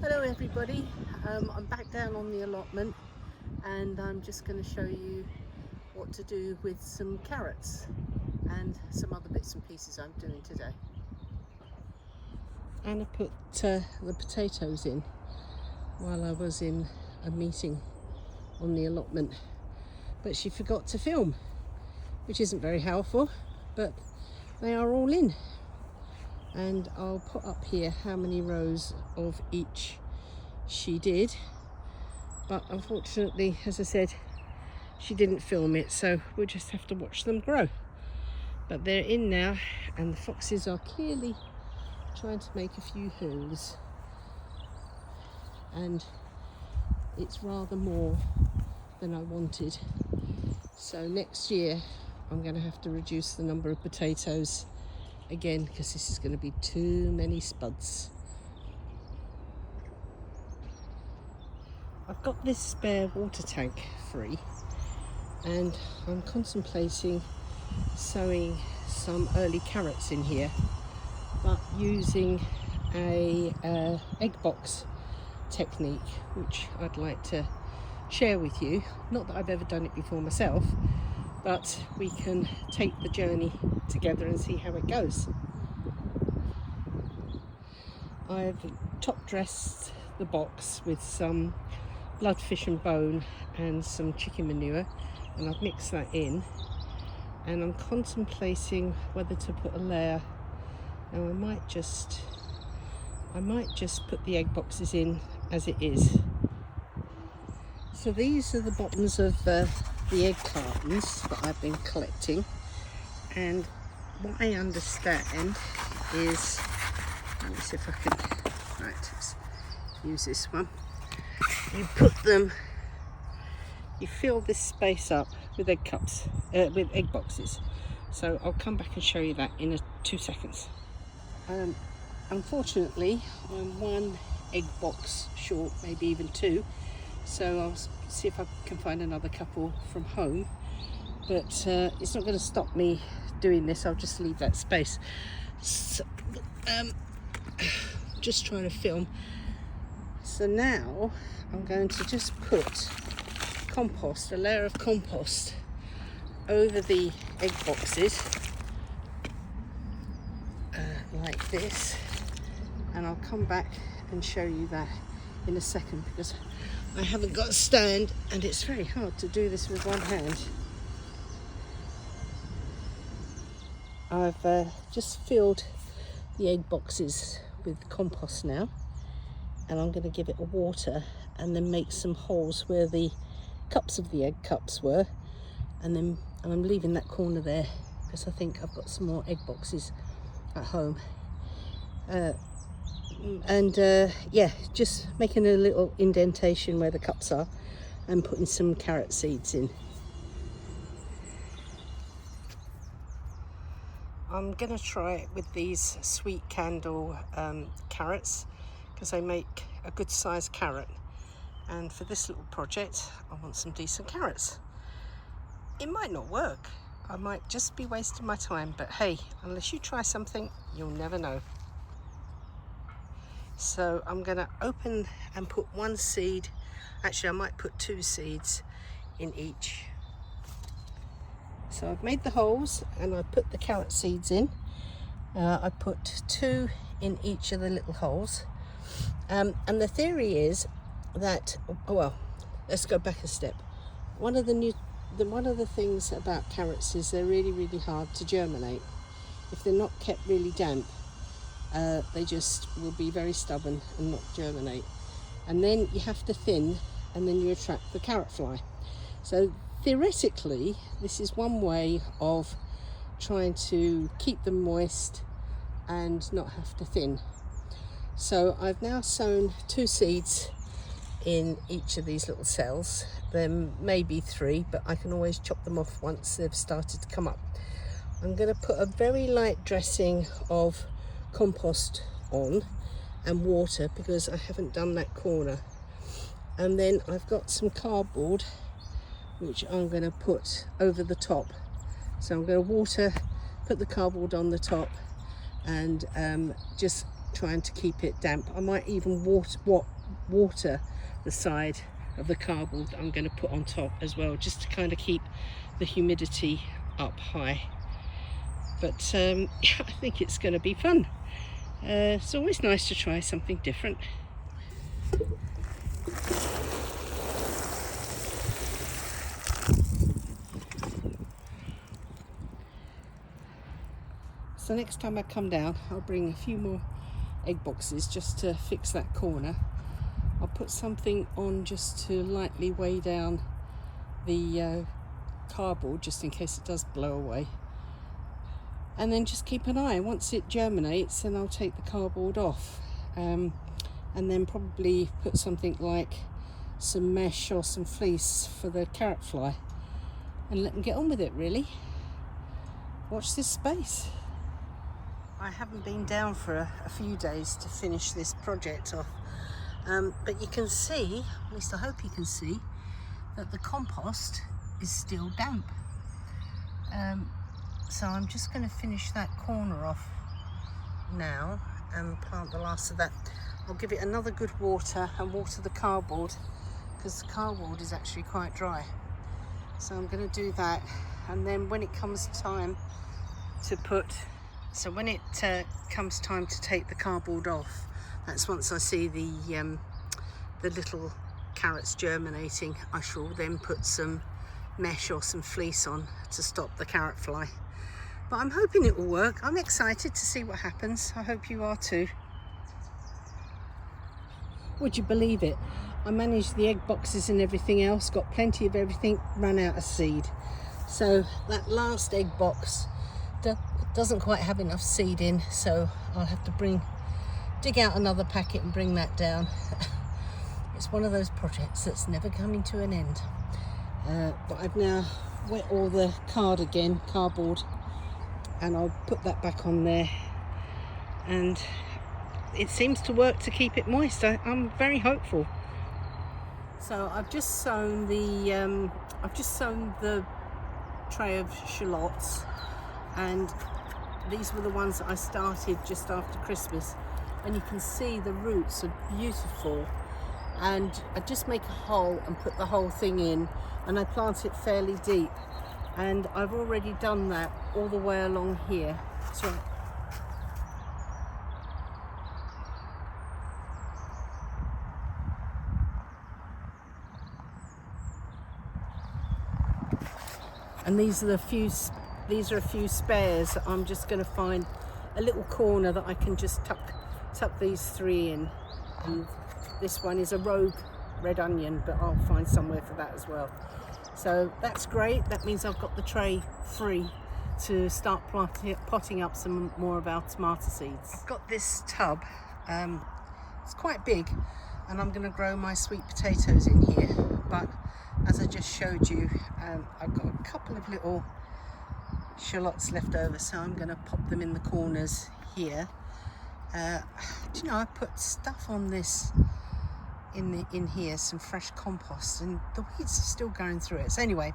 Hello everybody, I'm back down on the allotment and I'm just going to show you what to do with some carrots and some other bits and pieces I'm doing today. Anna put the potatoes in while I was in a meeting on the allotment, but she forgot to film, which isn't very helpful, but they are all in. And I'll put up here how many rows of each she did, but unfortunately, as I said, she didn't film it, so we'll just have to watch them grow. But they're in now, and the foxes are clearly trying to make a few holes, and it's rather more than I wanted. So next year I'm going to have to reduce the number of potatoes again, because this is going to be too many spuds. I've got this spare water tank free and I'm contemplating sowing some early carrots in here, but using a egg box technique, which I'd like to share with you. Not that I've ever done it before myself, but we can take the journey together and see how it goes. I've top dressed the box with some blood fish and bone and some chicken manure, and I've mixed that in, and I'm contemplating whether to put a layer. Now I might just put the egg boxes in as it is. So these are the bottoms of the egg cartons that I've been collecting, and what I understand is, let me see if I can, right, let's use this one. You put them, you fill this space up with egg cups, with egg boxes. So I'll come back and show you that in 2 seconds. Unfortunately, I'm one egg box short, maybe even two. So I'll see if I can find another couple from home. But it's not going to stop me doing this. I'll just leave that space. So, just trying to film. So now I'm going to just put compost, a layer of compost, over the egg boxes, like this, and I'll come back and show you that in a second, because I haven't got a stand and it's very hard to do this with one hand. I've just filled the egg boxes with compost now, and I'm going to give it a water and then make some holes where the cups of the egg cups were, and I'm leaving that corner there because I think I've got some more egg boxes at home. Yeah, just making a little indentation where the cups are and putting some carrot seeds in. I'm gonna try it with these sweet candle carrots, because they make a good sized carrot, and for this little project I want some decent carrots. It might not work, I might just be wasting my time, but hey, unless you try something, you'll never know. So I'm going to open and put one seed, actually I might put 2 seeds in each. So I've made the holes and I put the carrot seeds in. I put 2 in each of the little holes, and the theory is that, well, let's go back a step. One of the things about carrots is they're really hard to germinate. If they're not kept really damp, they just will be very stubborn and not germinate. And then you have to thin, and then you attract the carrot fly. So theoretically, this is one way of trying to keep them moist and not have to thin. So I've now sown 2 seeds in each of these little cells. There may be 3, but I can always chop them off once they've started to come up. I'm going to put a very light dressing of compost on and water, because I haven't done that corner. And then I've got some cardboard which I'm going to put over the top. So I'm going to put the cardboard on the top, and just trying to keep it damp. I might even water the side of the cardboard that I'm going to put on top as well, just to kind of keep the humidity up high. But yeah, I think it's going to be fun. It's always nice to try something different. So next time I come down, I'll bring a few more egg boxes just to fix that corner. I'll put something on just to lightly weigh down the cardboard, just in case it does blow away. And then just keep an eye. Once it germinates, then I'll take the cardboard off. And then probably put something like some mesh or some fleece for the carrot fly. And let them get on with it, really. Watch this space. I haven't been down for a few days to finish this project off. But you can see, at least I hope you can see, that the compost is still damp. So I'm just going to finish that corner off now and plant the last of that. I'll give it another good water and water the cardboard, because the cardboard is actually quite dry. So I'm going to do that, and then when it comes time to take the cardboard off, that's once I see the little carrots germinating, I shall then put some mesh or some fleece on to stop the carrot fly. But I'm hoping it will work. I'm excited to see what happens. I hope you are too. Would you believe it? I managed the egg boxes and everything else, got plenty of everything, ran out of seed. So that last egg box doesn't quite have enough seed in, so I'll have to dig out another packet and bring that down. It's one of those projects that's never coming to an end. But I've now wet all the cardboard, and I'll put that back on there, and it seems to work to keep it moist. I'm very hopeful. So I've just sown the tray of shallots, and these were the ones that I started just after Christmas, and you can see the roots are beautiful. And I just make a hole and put the whole thing in, and I plant it fairly deep, and I've already done that all the way along here. So and these are a few spares that I'm just going to find a little corner that I can just tuck these three in. And this one is a rogue red onion, but I'll find somewhere for that as well. So that's great. That means I've got the tray free to start potting up some more of our tomato seeds. I've got this tub. It's quite big, and I'm going to grow my sweet potatoes in here. But as I just showed you, I've got a couple of little shallots left over, so I'm going to pop them in the corners here. Do you know, I put stuff on this in here, some fresh compost, and the weeds are still going through it. So anyway,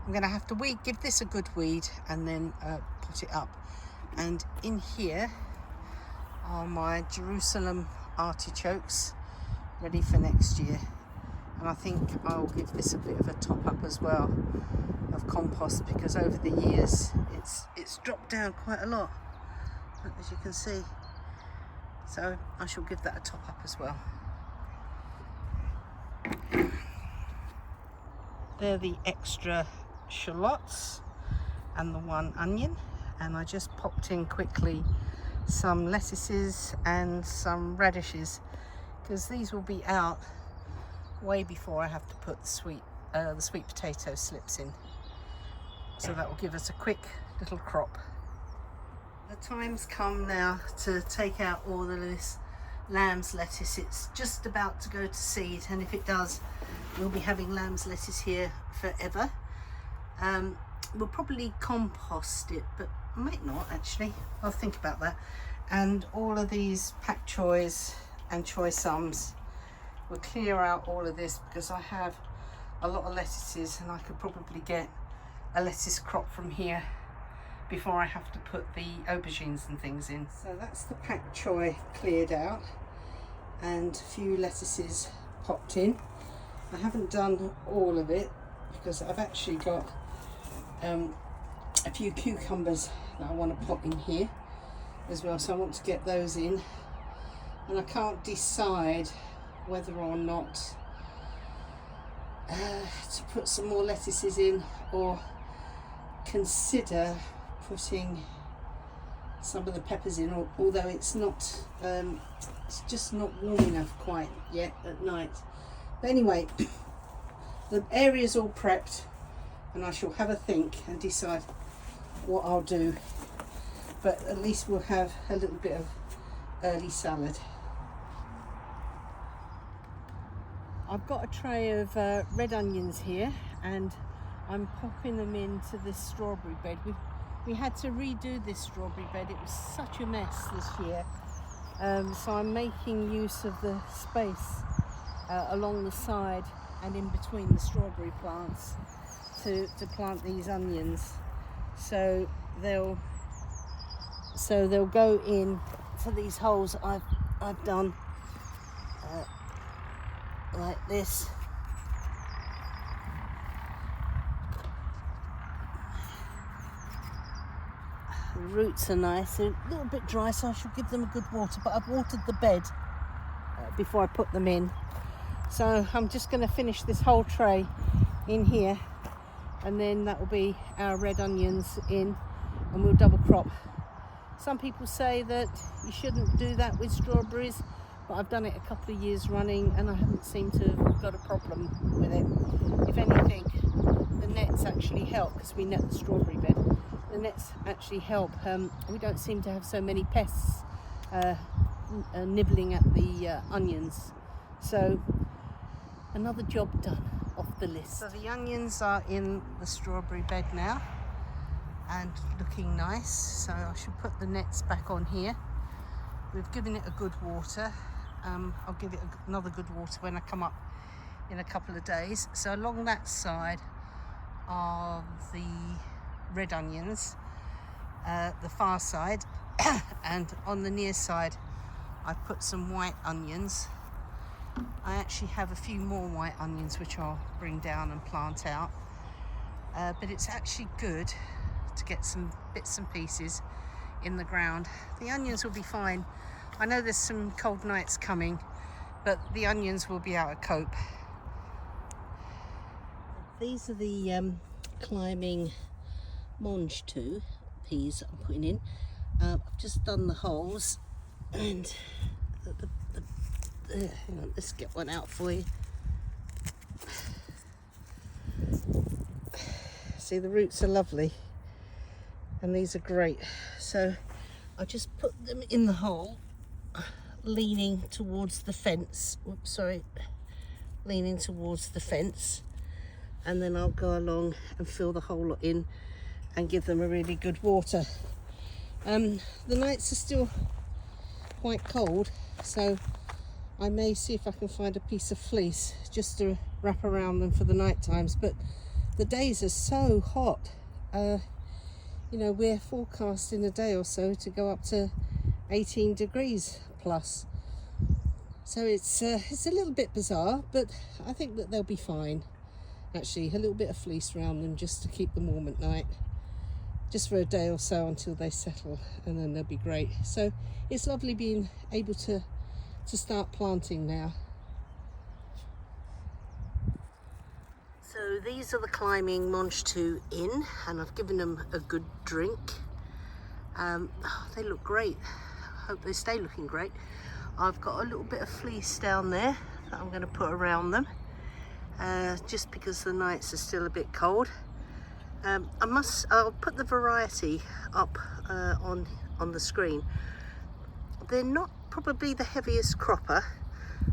I'm going to have to give this a good weed and then pot it up. And in here are my Jerusalem artichokes, ready for next year. And I think I'll give this a bit of a top up as well of compost, because over the years it's dropped down quite a lot, as you can see. So I shall give that a top up as well. They're the extra shallots and the one onion, and I just popped in quickly some lettuces and some radishes, because these will be out way before I have to put the sweet potato slips in. So that will give us a quick little crop. The time's come now to take out all of this lamb's lettuce. It's just about to go to seed, and if it does, we'll be having lamb's lettuce here forever. We'll probably compost it, but I might not actually. I'll think about that. And all of these pak choys and choy sums, we'll clear out all of this, because I have a lot of lettuces and I could probably get a lettuce crop from here before I have to put the aubergines and things in. So that's the pak choy cleared out and a few lettuces popped in. I haven't done all of it because I've actually got a few cucumbers that I want to pop in here as well, so I want to get those in, and I can't decide whether or not to put some more lettuces in or consider putting some of the peppers in, although it's not it's just not warm enough quite yet at night. But anyway, the area's all prepped and I shall have a think and decide what I'll do, but at least we'll have a little bit of early salad. I've got a tray of red onions here and I'm popping them into this strawberry bed. We had to redo this strawberry bed, it was such a mess this year, so I'm making use of the space along the side and in between the strawberry plants to plant these onions. So they'll go in to these holes I've done like this. The roots are nice, they're a little bit dry, so I should give them a good water, but I've watered the bed before I put them in. So I'm just going to finish this whole tray in here, and then that will be our red onions in, and we'll double crop. Some people say that you shouldn't do that with strawberries, but I've done it a couple of years running and I haven't seemed to have got a problem with it. If anything, the nets actually help, because we net the strawberry bed. The nets actually help. We don't seem to have so many pests nibbling at the onions. So another job done off the list. So the onions are in the strawberry bed now and looking nice, so I should put the nets back on here. We've given it a good water. I'll give it another good water when I come up in a couple of days. So along that side are the red onions, the far side, and on the near side I've put some white onions. I actually have a few more white onions which I'll bring down and plant out, but it's actually good to get some bits and pieces in the ground. The onions will be fine. I know there's some cold nights coming, but the onions will be out of cope. These are the climbing Monge 2 peas I'm putting in. I've just done the holes, and hang on, let's get one out for you. See, the roots are lovely and these are great. So I just put them in the hole, leaning towards the fence. Oops, sorry, leaning towards the fence, and then I'll go along and fill the whole lot in and give them a really good water. The nights are still quite cold, so I may see if I can find a piece of fleece just to wrap around them for the night times, but the days are so hot. You know, we're forecast in a day or so to go up to 18 degrees plus. So it's a little bit bizarre, but I think that they'll be fine. Actually, a little bit of fleece around them just to keep them warm at night, just for a day or so until they settle, and then they'll be great. So it's lovely being able to start planting now. So these are the climbing Monge 2 in, and I've given them a good drink. They look great. I hope they stay looking great. I've got a little bit of fleece down there that I'm going to put around them, just because the nights are still a bit cold. I'll put the variety up on the screen. They're not probably the heaviest cropper.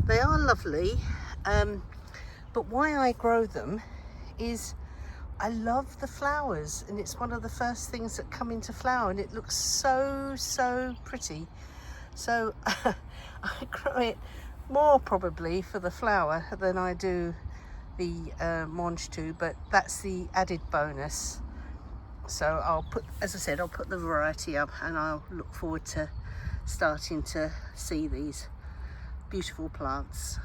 They are lovely, but why I grow them is I love the flowers, and it's one of the first things that come into flower, and it looks so pretty. So I grow it more probably for the flower than I do the Monge 2, but that's the added bonus So I'll put, as I said, I'll put the variety up, and I'll look forward to starting to see these beautiful plants.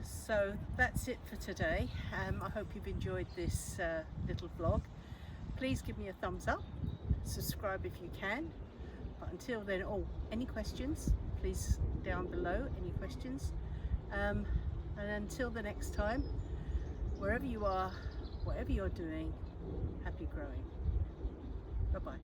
So that's it for today. I hope you've enjoyed this little vlog. Please give me a thumbs up, subscribe if you can. But until then, any questions, please down below, any questions. And until the next time, wherever you are, whatever you're doing, happy growing. Bye-bye.